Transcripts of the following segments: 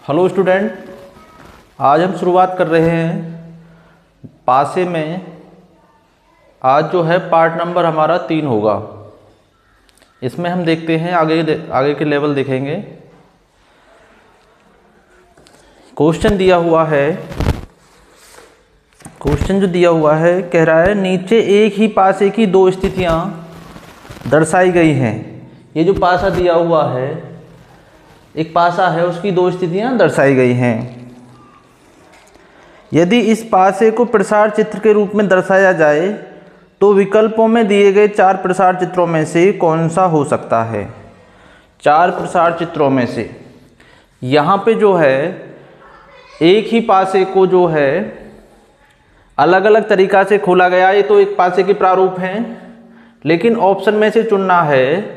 Hello student, आज हम शुरुआत कर रहे हैं पासे में। आज जो है पार्ट नंबर हमारा 3 होगा। इसमें हम देखते हैं आगे के लेवल देखेंगे। क्वेश्चन दिया हुआ है, क्वेश्चन जो दिया हुआ है कह रहा है नीचे एक ही पासे की दो स्थितियां दर्शाई गई हैं। ये जो पासा दिया हुआ है, एक पासा है, उसकी दो स्थितियां दर्शाई गई हैं। यदि इस पासे को प्रसार चित्र के रूप में दर्शाया जाए तो विकल्पों में दिए गए 4 प्रसार चित्रों में से कौन सा हो सकता है। 4 प्रसार चित्रों में से यहाँ पे जो है एक ही पासे को जो है अलग अलग तरीक़ा से खोला गया। ये तो एक पासे के प्रारूप हैं, लेकिन ऑप्शन में से चुनना है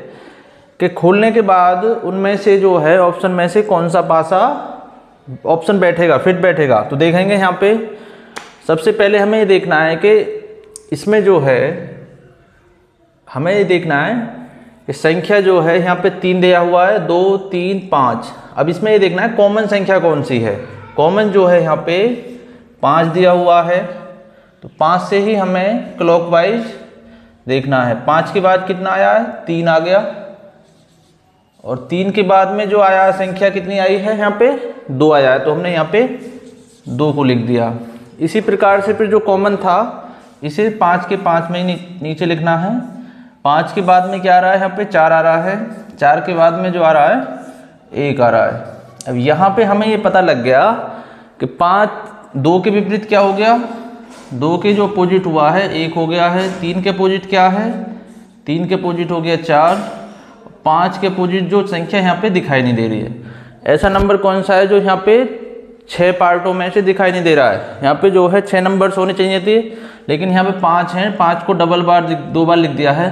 कि खोलने के बाद उनमें से जो है ऑप्शन में से कौन सा पासा ऑप्शन बैठेगा, फिट बैठेगा। तो देखेंगे यहाँ पे सबसे पहले हमें ये देखना है कि इसमें जो है हमें ये देखना है कि संख्या जो है यहाँ पे 3 दिया हुआ है, 2, 3, 5। अब इसमें ये देखना है कॉमन संख्या कौन सी है। कॉमन जो है यहाँ पे 5 दिया हुआ है, तो 5 से ही हमें क्लॉकवाइज देखना है। 5 के बाद कितना आया है, 3 आ गया, और 3 के बाद में जो आया संख्या कितनी आई है, यहाँ पे 2 आया है, तो हमने यहाँ पे 2 को लिख दिया। इसी प्रकार से फिर जो कॉमन था इसे 5 के 5 में ही नीचे लिखना है। 5 के बाद में क्या आ रहा है, यहाँ पे 4 आ रहा है। 4 के बाद में जो आ रहा है 1 आ रहा है। अब यहाँ पे हमें ये पता लग गया कि 2 के विपरीत क्या हो गया, 2 के जो अपोजिट हुआ है 1 हो गया है। 3 के अपोजिट क्या है, 3 के अपोजिट हो गया 4। 5 के अपोजिट जो संख्या यहाँ पे दिखाई नहीं दे रही है। ऐसा नंबर कौन सा है जो यहाँ पे 6 पार्टों में से दिखाई नहीं दे रहा है। यहाँ पे जो है 6 नंबर्स होने चाहिए थे, लेकिन यहाँ पे 5 हैं। 5 को दो बार लिख दिया है,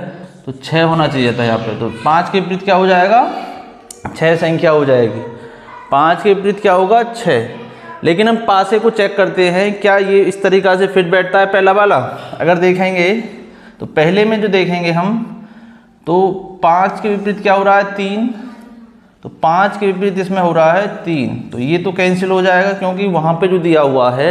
तो 6 होना चाहिए था यहाँ पे। तो 5 के विपरीत क्या हो जाएगा, 6 संख्या हो जाएगी। 5 के विपरीत क्या होगा, 6। लेकिन हम पासे को चेक करते हैं क्या ये इस तरीक़ा से फिट बैठता है पहला वाला। अगर देखेंगे तो पहले में जो देखेंगे हम, तो 5 के विपरीत क्या हो रहा है, 3। तो 5 के विपरीत इसमें हो रहा है 3, तो ये तो कैंसिल हो जाएगा, क्योंकि वहाँ पे जो दिया हुआ है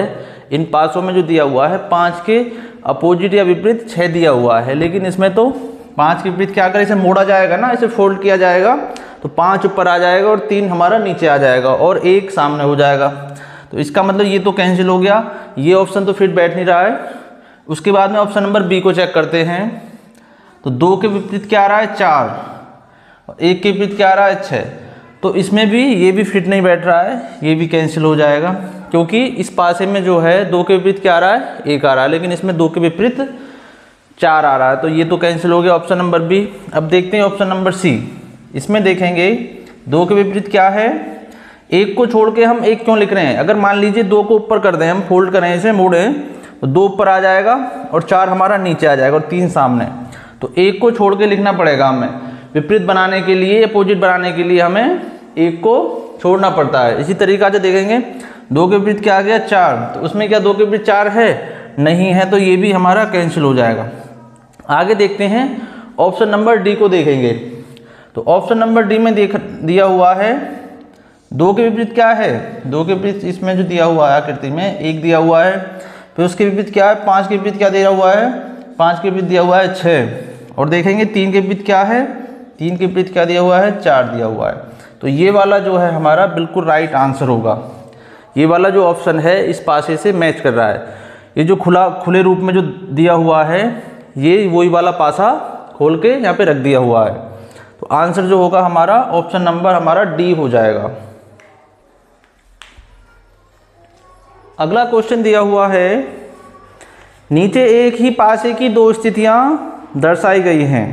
इन पासों में जो दिया हुआ है 5 के अपोजिट या विपरीत 6 दिया हुआ है। लेकिन इसमें तो 5 के विपरीत क्या करें, इसे मोड़ा जाएगा ना, इसे फोल्ड किया जाएगा, तो 5 ऊपर आ जाएगा और 3 हमारा नीचे आ जाएगा और 1 सामने हो जाएगा। तो इसका मतलब ये तो कैंसिल हो गया, ये ऑप्शन तो फिट बैठ नहीं रहा है। उसके बाद में ऑप्शन नंबर बी को चेक करते हैं। तो 2 के विपरीत क्या आ रहा है, 4, और 1 के विपरीत क्या आ रहा है, 6। तो इसमें भी ये भी फिट नहीं बैठ रहा है, ये भी कैंसिल हो जाएगा, क्योंकि इस पासे में जो है 2 के विपरीत क्या आ रहा है, 1 आ रहा है, लेकिन इसमें 2 के विपरीत 4 आ रहा है, तो ये तो कैंसिल हो गया ऑप्शन नंबर बी। अब देखते हैं ऑप्शन नंबर सी। इसमें देखेंगे 2 के विपरीत क्या है, 1 को छोड़ के हम 1 क्यों लिख रहे हैं। अगर मान लीजिए 2 को ऊपर कर दें, हम फोल्ड करें, इसे मोड़ें, तो 2 ऊपर आ जाएगा और 4 हमारा नीचे आ जाएगा और 3 सामने। तो 1 को छोड़ के लिखना पड़ेगा हमें, विपरीत बनाने के लिए, अपोजिट बनाने के लिए हमें 1 को छोड़ना पड़ता है। इसी तरीक़ा से देखेंगे 2 के विपरीत क्या आ गया, 4। तो उसमें क्या 2 के विपरीत 4 है, नहीं है, तो ये भी हमारा कैंसिल हो जाएगा। आगे देखते हैं ऑप्शन नंबर डी को देखेंगे। तो ऑप्शन नंबर डी में दिया हुआ है 2 के विपरीत क्या है, 2 के विपरीत इसमें जो दिया हुआ है आकृति में 1 दिया हुआ है। फिर उसके विपरीत क्या है, 5 के विपरीत क्या दिया हुआ है, 5 के विपरीत दिया हुआ है 6। और देखेंगे 3 के विपरीत क्या है, 3 के विपरीत क्या दिया हुआ है, 4 दिया हुआ है। तो ये वाला जो है हमारा बिल्कुल राइट आंसर होगा। ये वाला जो ऑप्शन है इस पासे से मैच कर रहा है। ये जो खुले रूप में जो दिया हुआ है, ये वही वाला पासा खोल के यहाँ पे रख दिया हुआ है। तो आंसर जो होगा हमारा ऑप्शन नंबर हमारा डी हो जाएगा। अगला क्वेश्चन दिया हुआ है नीचे एक ही पासे की 2 स्थितियां दर्शाई गई हैं।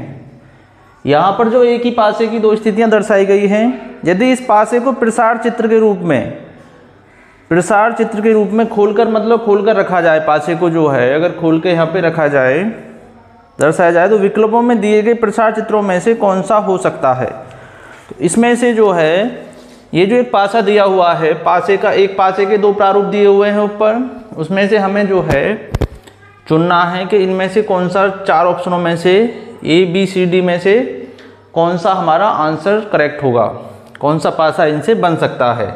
यहाँ पर जो एक ही पासे की 2 स्थितियां दर्शाई गई हैं, यदि इस पासे को प्रसार चित्र के रूप में खोलकर, मतलब खोलकर रखा जाए, पासे को जो है अगर खोल के यहाँ पे रखा जाए, दर्शाया जाए, तो विकल्पों में दिए गए प्रसार चित्रों में से कौन सा हो सकता है। तो इसमें से जो है ये जो एक पासा दिया हुआ है, पासे के 2 प्रारूप दिए हुए हैं ऊपर, उसमें से हमें जो है चुनना है कि इनमें से कौन सा 4 ऑप्शनों में से ए बी सी डी में से कौन सा हमारा आंसर करेक्ट होगा, कौन सा पासा इनसे बन सकता है।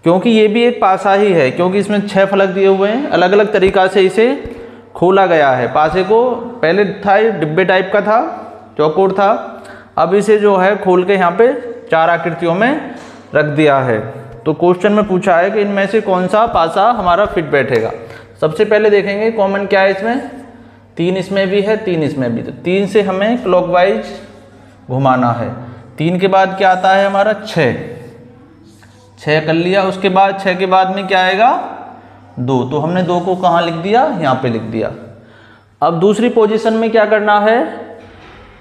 क्योंकि ये भी एक पासा ही है, क्योंकि इसमें 6 फलक दिए हुए हैं, अलग अलग तरीक़ा से इसे खोला गया है। पासे को पहले था ये डिब्बे टाइप का था, चौकोर था, अब इसे जो है खोल के यहाँ पे 4 आकृतियों में रख दिया है। तो क्वेश्चन में पूछा है कि इनमें से कौन सा पासा हमारा फिट बैठेगा। सबसे पहले देखेंगे कॉमन क्या है इसमें, 3 इसमें भी है, 3 इसमें भी। तो 3 से हमें क्लॉकवाइज घुमाना है। 3 के बाद क्या आता है हमारा 6 कर लिया। उसके बाद 6 के बाद में क्या आएगा 2, तो हमने 2 को कहाँ लिख दिया, यहाँ पे लिख दिया। अब दूसरी पोजीशन में क्या करना है,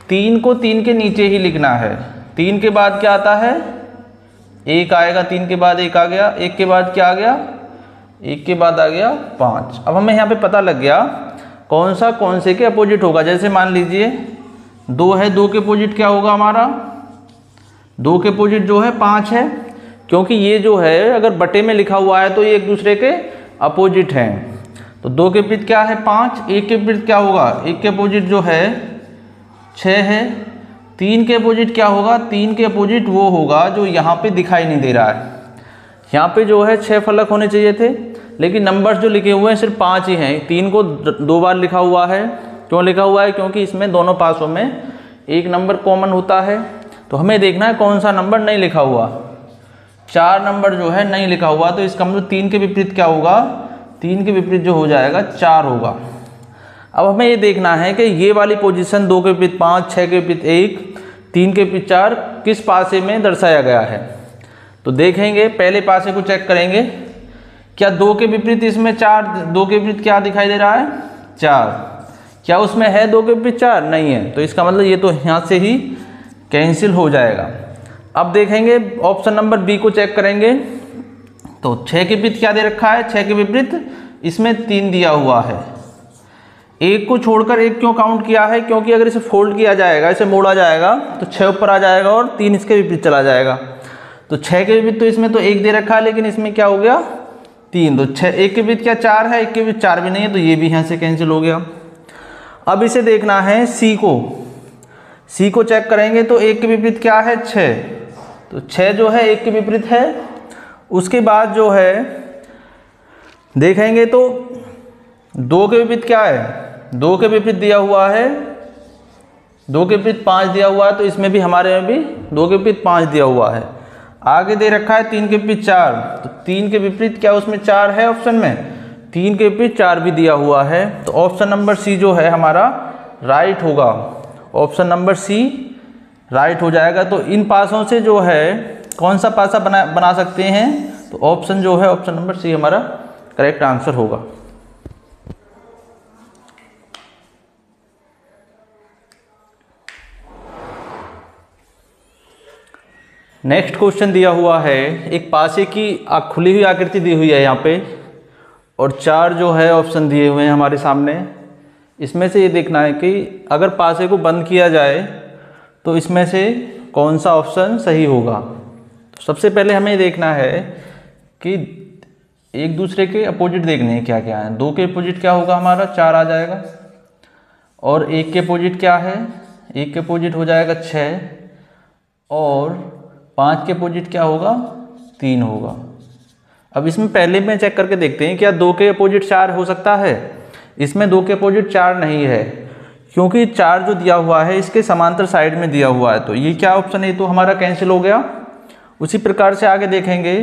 3 को 3 के नीचे ही लिखना है। 3 के बाद क्या आता है 1 आएगा, 3 के बाद 1 आ गया, 1 के बाद क्या आ गया, 1 के बाद आ गया 5। अब हमें यहाँ पे पता लग गया कौन सा कौन से के अपोजिट होगा। जैसे मान लीजिए 2 है, 2 के अपोजिट क्या होगा हमारा, 2 के अपोजिट जो है 5 है, क्योंकि ये जो है अगर बटे में लिखा हुआ है तो ये एक दूसरे के अपोजिट हैं। तो 2 के विपरीत क्या है 5, 1 के विपरीत क्या होगा, 1 के अपोजिट जो है 6 है। 3 के अपोजिट क्या होगा, 3 के अपोजिट वो होगा जो यहाँ पे दिखाई नहीं दे रहा है। यहाँ पे जो है 6 फलक होने चाहिए थे, लेकिन नंबर्स जो लिखे हुए हैं सिर्फ 5 ही हैं। 3 को 2 बार लिखा हुआ है। क्यों लिखा हुआ है, क्योंकि इसमें दोनों पासों में एक नंबर कॉमन होता है। तो हमें देखना है कौन सा नंबर नहीं लिखा हुआ, 4 नंबर जो है नहीं लिखा हुआ। तो इसका मतलब 3 के विपरीत क्या होगा, 3 के विपरीत जो हो जाएगा 4 होगा। अब हमें ये देखना है कि ये वाली पोजीशन 2 के विपरीत 5, 6 के विपरीत 1, 3 के विपरीत 4 किस पासे में दर्शाया गया है। तो देखेंगे, पहले पासे को चेक करेंगे, क्या 2 के विपरीत इसमें 4, 2 के विपरीत क्या दिखाई दे रहा है 4, क्या उसमें है 2 के विपरीत 4, नहीं है। तो इसका मतलब ये तो यहाँ से ही कैंसिल हो जाएगा। अब देखेंगे ऑप्शन नंबर बी को चेक करेंगे। तो 6 के विपरीत क्या दे रखा है, 6 के विपरीत इसमें 3 दिया हुआ है। 1 को छोड़कर 1 क्यों काउंट किया है, क्योंकि अगर इसे फोल्ड किया जाएगा, इसे मोड़ा जाएगा तो 6 ऊपर आ जाएगा और 3 इसके विपरीत चला जाएगा। तो 6 के विपरीत तो इसमें तो 1 दे रखा है, लेकिन इसमें क्या हो गया 3। तो 6, 1 के विपरीत क्या 4 है, 1 के विपरीत 4 भी नहीं है, तो ये भी यहाँ से कैंसिल हो गया। अब इसे देखना है सी को चेक करेंगे। तो 1 के विपरीत क्या है 6, तो 6 जो है 1 के विपरीत है। उसके बाद जो है देखेंगे तो 2 के विपरीत क्या है, 2 के विपरीत दिया हुआ है, 2 के विपरीत 5 दिया हुआ है। तो इसमें भी हमारे में भी 2 के विपरीत 5 दिया हुआ है। आगे दे रखा है 3 के विपरीत 4, तो 3 के विपरीत क्या उसमें 4 है ऑप्शन में, 3 के विपरीत 4 भी दिया हुआ है। तो ऑप्शन नंबर सी जो है हमारा राइट होगा, ऑप्शन नंबर सी राइट हो जाएगा। तो इन पासों से जो है कौन सा पासा बना सकते हैं, तो ऑप्शन जो है ऑप्शन नंबर सी हमारा करेक्ट आंसर होगा। नेक्स्ट क्वेश्चन दिया हुआ है, एक पासे की खुली हुई आकृति दी हुई है यहाँ पे, और 4 जो है ऑप्शन दिए हुए हैं हमारे सामने। इसमें से ये देखना है कि अगर पासे को बंद किया जाए तो इसमें से कौन सा ऑप्शन सही होगा। तो सबसे पहले हमें देखना है कि एक दूसरे के अपोजिट देखने हैं क्या क्या है। 2 के अपोजिट क्या होगा हमारा 4 आ जाएगा, और 1 के अपोजिट क्या है, 1 के अपोजिट हो जाएगा 6, और 5 के अपोजिट क्या होगा 3 होगा। अब इसमें पहले में चेक करके देखते हैं क्या 2 के अपोजिट 4 हो सकता है। इसमें 2 के अपोजिट 4 नहीं है, क्योंकि 4 जो दिया हुआ है इसके समांतर साइड में दिया हुआ है। तो ये क्या ऑप्शन है, तो हमारा कैंसिल हो गया। उसी प्रकार से आगे देखेंगे,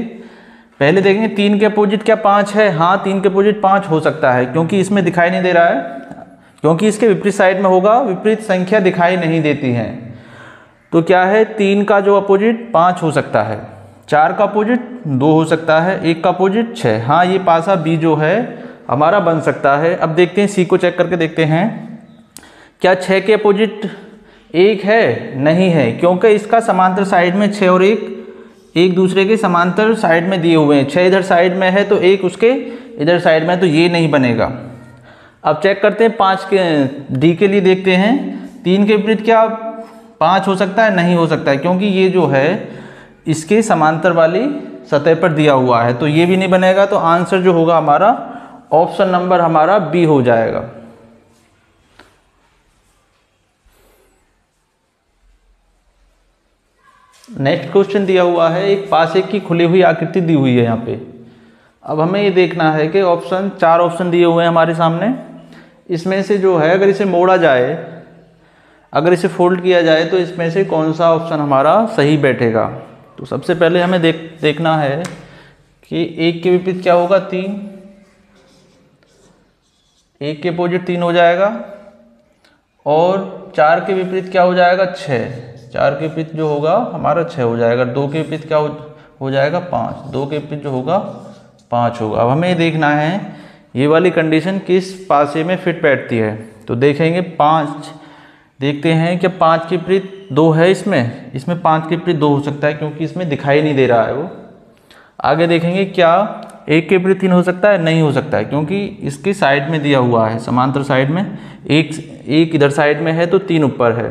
पहले देखेंगे 3 के अपोजिट क्या 5 है, हाँ 3 के अपोजिट 5 हो सकता है, क्योंकि इसमें दिखाई नहीं दे रहा है, क्योंकि इसके विपरीत साइड में होगा, विपरीत संख्या दिखाई नहीं देती है। तो क्या है 3 का जो अपोजिट 5 हो सकता है, 4 का अपोजिट 2 हो सकता है, 1 का अपोजिट 6। हाँ ये पासा बी जो है हमारा बन सकता है। अब देखते हैं सी को चेक करके देखते हैं, क्या 6 के अपोजिट 1 है, नहीं है, क्योंकि इसका समांतर साइड में 6 और 1 एक दूसरे के समांतर साइड में दिए हुए हैं। 6 इधर साइड में है तो 1 उसके इधर साइड में है, तो ये नहीं बनेगा। अब चेक करते हैं 5 के डी के लिए देखते हैं, 3 के विपरीत क्या 5 हो सकता है, नहीं हो सकता है, क्योंकि ये जो है इसके समांतर वाली सतह पर दिया हुआ है, तो ये भी नहीं बनेगा। तो आंसर जो होगा हमारा ऑप्शन नंबर हमारा बी हो जाएगा। नेक्स्ट क्वेश्चन दिया हुआ है, एक पासे की खुली हुई आकृति दी हुई है यहाँ पे। अब हमें ये देखना है कि चार ऑप्शन दिए हुए हैं हमारे सामने, इसमें से जो है अगर इसे मोड़ा जाए, अगर इसे फोल्ड किया जाए तो इसमें से कौन सा ऑप्शन हमारा सही बैठेगा। तो सबसे पहले हमें देखना है कि 1 के विपरीत क्या होगा, 3, 1 के अपोजिट 3 हो जाएगा, और 4 के विपरीत क्या हो जाएगा, 6, 4 के विपरीत जो होगा हमारा 6 हो जाएगा। 2 के विपरीत क्या हो जाएगा, 5, 2 के विपरीत जो होगा 5 होगा। अब हमें ये देखना है ये वाली कंडीशन किस पासे में फिट बैठती है। तो देखेंगे 5, देखते हैं क्या 5 के विपरीत 2 है, इसमें 5 के विपरीत 2 हो सकता है क्योंकि इसमें दिखाई नहीं दे रहा है वो। आगे देखेंगे क्या 1 के विपरीत 3 हो सकता है, नहीं हो सकता है क्योंकि इसकी साइड में दिया हुआ है, समांतर साइड में, एक इधर साइड में है तो 3 ऊपर है,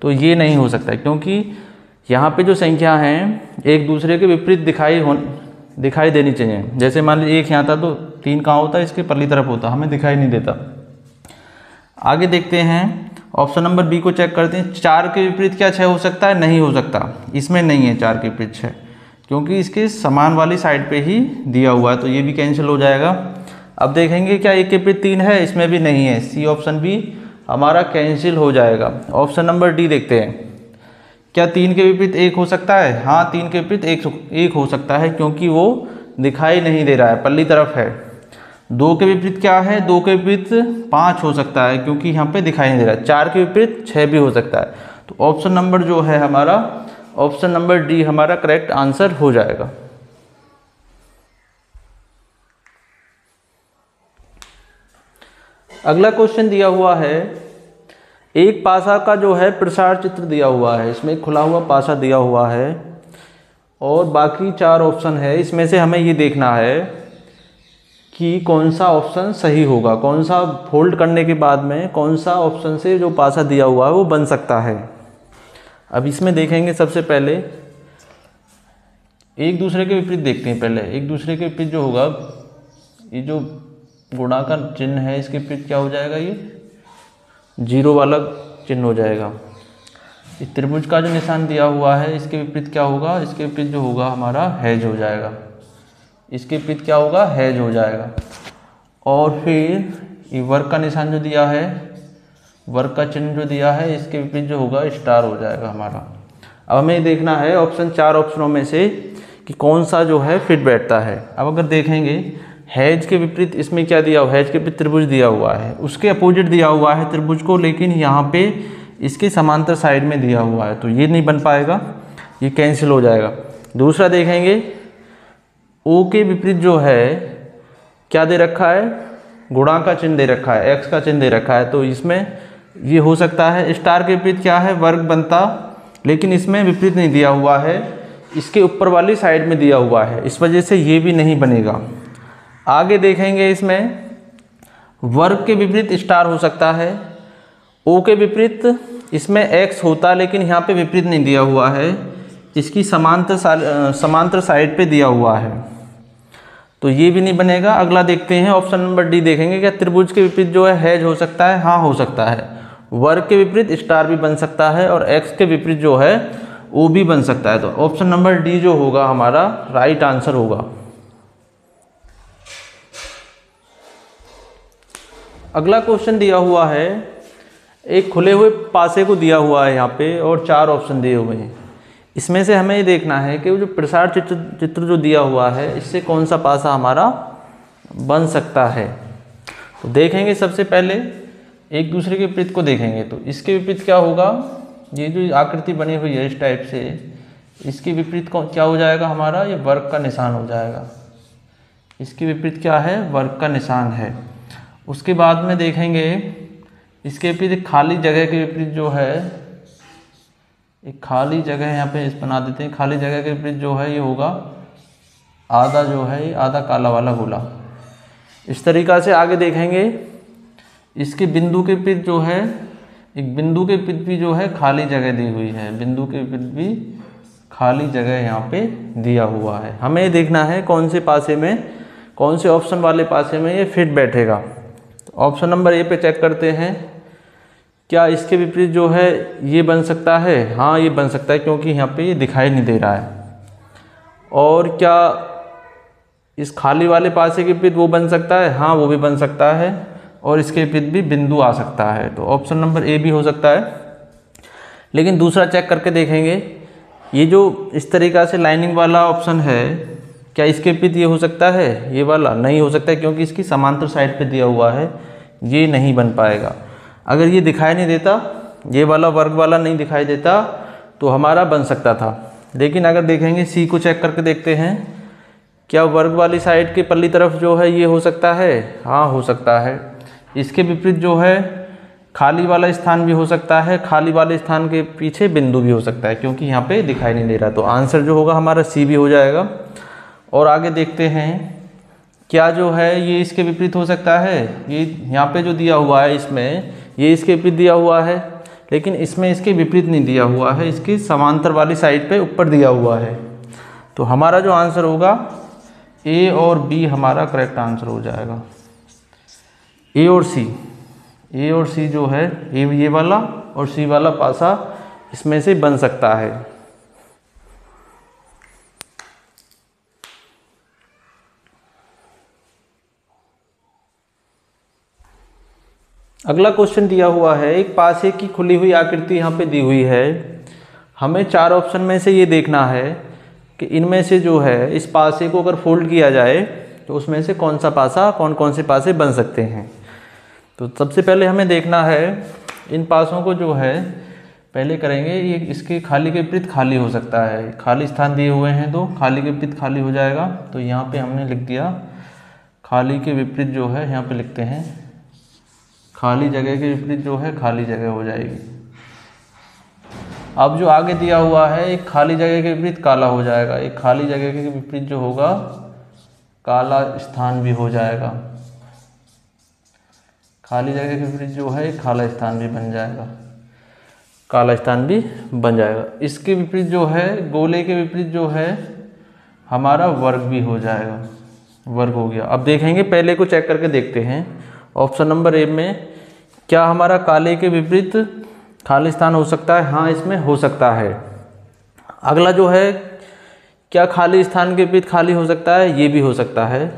तो ये नहीं हो सकता है क्योंकि यहाँ पे जो संख्या हैं एक दूसरे के विपरीत दिखाई देनी चाहिए। जैसे मान लीजिए 1 यहाँ था तो 3 कहाँ होता है, इसके परली तरफ होता, हमें दिखाई नहीं देता। आगे देखते हैं ऑप्शन नंबर बी को चेक करते हैं। 4 के विपरीत क्या 6 हो सकता है, नहीं हो सकता, इसमें नहीं है 4 के विपरीत 6 क्योंकि इसके समान वाली साइड पे ही दिया हुआ है, तो ये भी कैंसिल हो जाएगा। अब देखेंगे क्या 1 के विपरीत 3 है, इसमें भी नहीं है, सी ऑप्शन भी हमारा कैंसिल हो जाएगा। ऑप्शन नंबर डी देखते हैं, क्या 3 के विपरीत 1 हो सकता है, हाँ 3 के विपरीत 1 हो सकता है क्योंकि वो दिखाई नहीं दे रहा है, पल्ली तरफ है। 2 के विपरीत क्या है, 2 के विपरीत 5 हो सकता है क्योंकि यहाँ पे दिखाई नहीं दे रहा है। 4 के विपरीत 6 भी हो सकता है, तो ऑप्शन नंबर जो है हमारा, ऑप्शन नंबर डी हमारा करेक्ट आंसर हो जाएगा। अगला क्वेश्चन दिया हुआ है, एक पासा का जो है प्रसार चित्र दिया हुआ है, इसमें एक खुला हुआ पासा दिया हुआ है और बाकी 4 ऑप्शन है। इसमें से हमें ये देखना है कि कौन सा ऑप्शन सही होगा, कौन सा फोल्ड करने के बाद में कौन सा ऑप्शन से जो पासा दिया हुआ है वो बन सकता है। अब इसमें देखेंगे सबसे पहले एक दूसरे के विपरीत देखते हैं। पहले एक दूसरे के विपरीत जो होगा, ये जो गुणा का चिन्ह है इसके विपरीत क्या हो जाएगा, ये 0 वाला चिन्ह हो जाएगा। इस त्रिभुज का जो निशान दिया हुआ है इसके विपरीत क्या होगा, इसके विपरीत जो होगा हमारा हैज हो जाएगा, इसके विपरीत क्या होगा, हैज हो जाएगा। और फिर ये वर्ग का निशान जो दिया है, वर्ग का चिन्ह जो दिया है, इसके विपरीत जो होगा स्टार हो जाएगा हमारा। अब हमें देखना है ऑप्शन 4 ऑप्शनों में से कि कौन सा जो है फिट बैठता है। अब अगर देखेंगे हैज के विपरीत इसमें क्या दिया हुआ है, हैज के विपरीत त्रिभुज दिया हुआ है, उसके अपोजिट दिया हुआ है त्रिभुज को, लेकिन यहाँ पे इसके समांतर साइड में दिया हुआ है, तो ये नहीं बन पाएगा, ये कैंसिल हो जाएगा। दूसरा देखेंगे ओ के विपरीत जो है क्या दे रखा है, गुणा का चिन्ह दे रखा है, एक्स का चिन्ह दे रखा है, तो इसमें ये हो सकता है। स्टार के विपरीत क्या है, वर्ग बनता, लेकिन इसमें विपरीत नहीं दिया हुआ है, इसके ऊपर वाली साइड में दिया हुआ है, इस वजह से ये भी नहीं बनेगा। आगे देखेंगे इसमें वर्ग के विपरीत स्टार हो सकता है, ओ के विपरीत इसमें एक्स होता, लेकिन यहाँ पे विपरीत नहीं दिया हुआ है, इसकी समांतर साइड पे दिया हुआ है, तो ये भी नहीं बनेगा। अगला देखते हैं ऑप्शन नंबर डी देखेंगे, क्या त्रिभुज के विपरीत जो है हैज हो सकता है, हाँ हो सकता है। वर्ग के विपरीत स्टार भी बन सकता है और एक्स के विपरीत जो है वो भी बन सकता है, तो ऑप्शन नंबर डी जो होगा हमारा राइट आंसर होगा। अगला क्वेश्चन दिया हुआ है, एक खुले हुए पासे को दिया हुआ है यहाँ पे और 4 ऑप्शन दिए हुए हैं। इसमें से हमें ये देखना है कि वो जो प्रसार चित्र जो दिया हुआ है इससे कौन सा पासा हमारा बन सकता है। तो देखेंगे सबसे पहले एक दूसरे के विपरीत को देखेंगे, तो इसके विपरीत क्या होगा, ये जो आकृति बनी हुई है इस टाइप से, इसके विपरीत क्या हो जाएगा हमारा, ये वर्ग का निशान हो जाएगा। इसके विपरीत क्या है, वर्ग का निशान है। उसके बाद में देखेंगे इसके विपरीत खाली जगह के विपरीत जो है, एक खाली जगह यहाँ पे इस बना देते हैं, खाली जगह के विपरीत जो है ये होगा आधा, जो है ये आधा काला वाला गोला। इस तरीक़ा से आगे देखेंगे इसके बिंदु के विपरीत जो है, एक बिंदु के विपरीत भी जो है खाली जगह दी हुई है, बिंदु के विपरीत भी खाली जगह यहाँ पे दिया हुआ है। हमें देखना है कौन से पासे में, कौन से ऑप्शन वाले पासे में ये फिट बैठेगा। तो ऑप्शन नंबर ए पे चेक करते हैं क्या इसके विपरीत जो है ये बन सकता है? हाँ ये बन सकता है, क्योंकि यहाँ पे ये दिखाई नहीं दे रहा है। और क्या इस खाली वाले पासे के विपरीत वो बन सकता है? हाँ वो भी बन सकता है, और इसके विपरीत भी बिंदु आ सकता है। तो ऑप्शन नंबर ए भी हो सकता है। लेकिन दूसरा चेक करके देखेंगे, ये जो इस तरीक़ा से लाइनिंग वाला ऑप्शन है, क्या इसके विपरीत ये हो सकता है? ये वाला नहीं हो सकता है, क्योंकि इसकी समांतर साइड पे दिया हुआ है, ये नहीं बन पाएगा। अगर ये दिखाई नहीं देता, ये वाला वर्ग वाला नहीं दिखाई देता, तो हमारा बन सकता था। लेकिन अगर देखेंगे सी को चेक करके देखते हैं, क्या वर्ग वाली साइड के पल्ली तरफ जो है ये हो सकता है? हाँ हो सकता है। इसके विपरीत जो है खाली वाला स्थान भी हो सकता है, खाली वाले स्थान के पीछे बिंदु भी हो सकता है, क्योंकि यहाँ पे दिखाई नहीं दे रहा। तो आंसर जो होगा हमारा सी भी हो जाएगा। और आगे देखते हैं, क्या जो है ये इसके विपरीत हो सकता है? ये यहाँ पे जो दिया हुआ है इसमें, ये इसके विपरीत दिया हुआ है, लेकिन इसमें इसके विपरीत नहीं दिया हुआ है, इसकी समांतर वाली साइड पे ऊपर दिया हुआ है। तो हमारा जो आंसर होगा ए और बी हमारा करेक्ट आंसर हो जाएगा। ए और सी जो है, ये वाला और सी वाला पासा इसमें से बन सकता है। अगला क्वेश्चन दिया हुआ है, एक पासे की खुली हुई आकृति यहाँ पे दी हुई है। हमें 4 ऑप्शन में से ये देखना है कि इनमें से जो है इस पासे को अगर फोल्ड किया जाए तो उसमें से कौन सा पासा, कौन कौन से पासे बन सकते हैं। तो सबसे पहले हमें देखना है इन पासों को जो है पहले करेंगे, ये इसके खाली के विपरीत खाली हो सकता है। खाली स्थान दिए हुए हैं तो खाली के विपरीत खाली हो जाएगा। तो यहाँ पे हमने लिख दिया खाली के विपरीत जो है, यहाँ पे लिखते हैं खाली जगह के विपरीत जो है खाली जगह हो जाएगी। अब जो आगे दिया हुआ है एक खाली जगह के विपरीत काला हो जाएगा, एक खाली जगह के विपरीत जो होगा काला स्थान भी हो जाएगा। खाली जगह के विपरीत जो है काला स्थान भी बन जाएगा, काला स्थान भी बन जाएगा। इसके विपरीत जो है, गोले के विपरीत जो है हमारा वर्ग भी हो जाएगा, वर्ग हो गया। अब देखेंगे, पहले को चेक करके देखते हैं। ऑप्शन नंबर ए में क्या हमारा काले के विपरीत खाली स्थान हो सकता है? हाँ इसमें हो सकता है। अगला जो है, क्या खाली स्थान के विपरीत खाली हो सकता है? ये भी हो सकता है।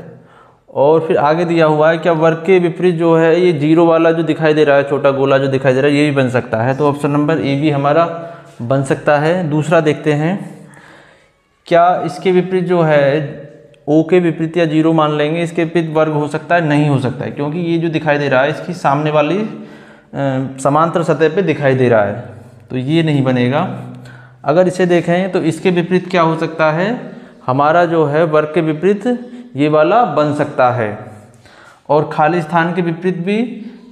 और फिर आगे दिया हुआ है, क्या वर्ग के विपरीत जो है ये जीरो वाला जो दिखाई दे रहा है, छोटा गोला जो दिखाई दे रहा है, ये भी बन सकता है। तो ऑप्शन नंबर ए भी हमारा बन सकता है। दूसरा देखते हैं, क्या इसके विपरीत जो है ओ के विपरीत या जीरो मान लेंगे, इसके विपरीत वर्ग हो सकता है? नहीं हो सकता है, क्योंकि ये जो दिखाई दे रहा है इसकी सामने वाली समांतर सतह पे दिखाई दे रहा है, तो ये नहीं बनेगा। अगर इसे देखें तो इसके विपरीत क्या हो सकता है, हमारा जो है वर्ग के विपरीत ये वाला बन सकता है। और खाली स्थान के विपरीत भी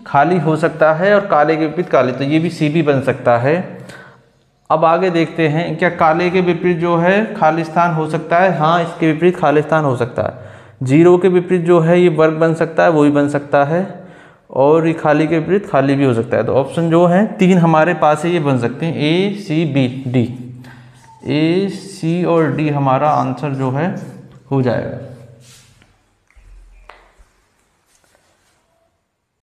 खाली हो सकता है, और काले के विपरीत काले, तो ये भी सी भी बन सकता है। अब आगे देखते हैं, क्या काले के विपरीत जो है खाली स्थान हो सकता है? हाँ इसके विपरीत खाली स्थान हो सकता है। जीरो के विपरीत जो है ये वर्ग बन सकता है, वो भी बन सकता है। और ये खाली के विपरीत खाली भी हो सकता है। तो ऑप्शन जो है 3 हमारे पास है, ये बन सकते हैं ए सी बी डी। ए सी और डी हमारा आंसर जो है हो जाएगा।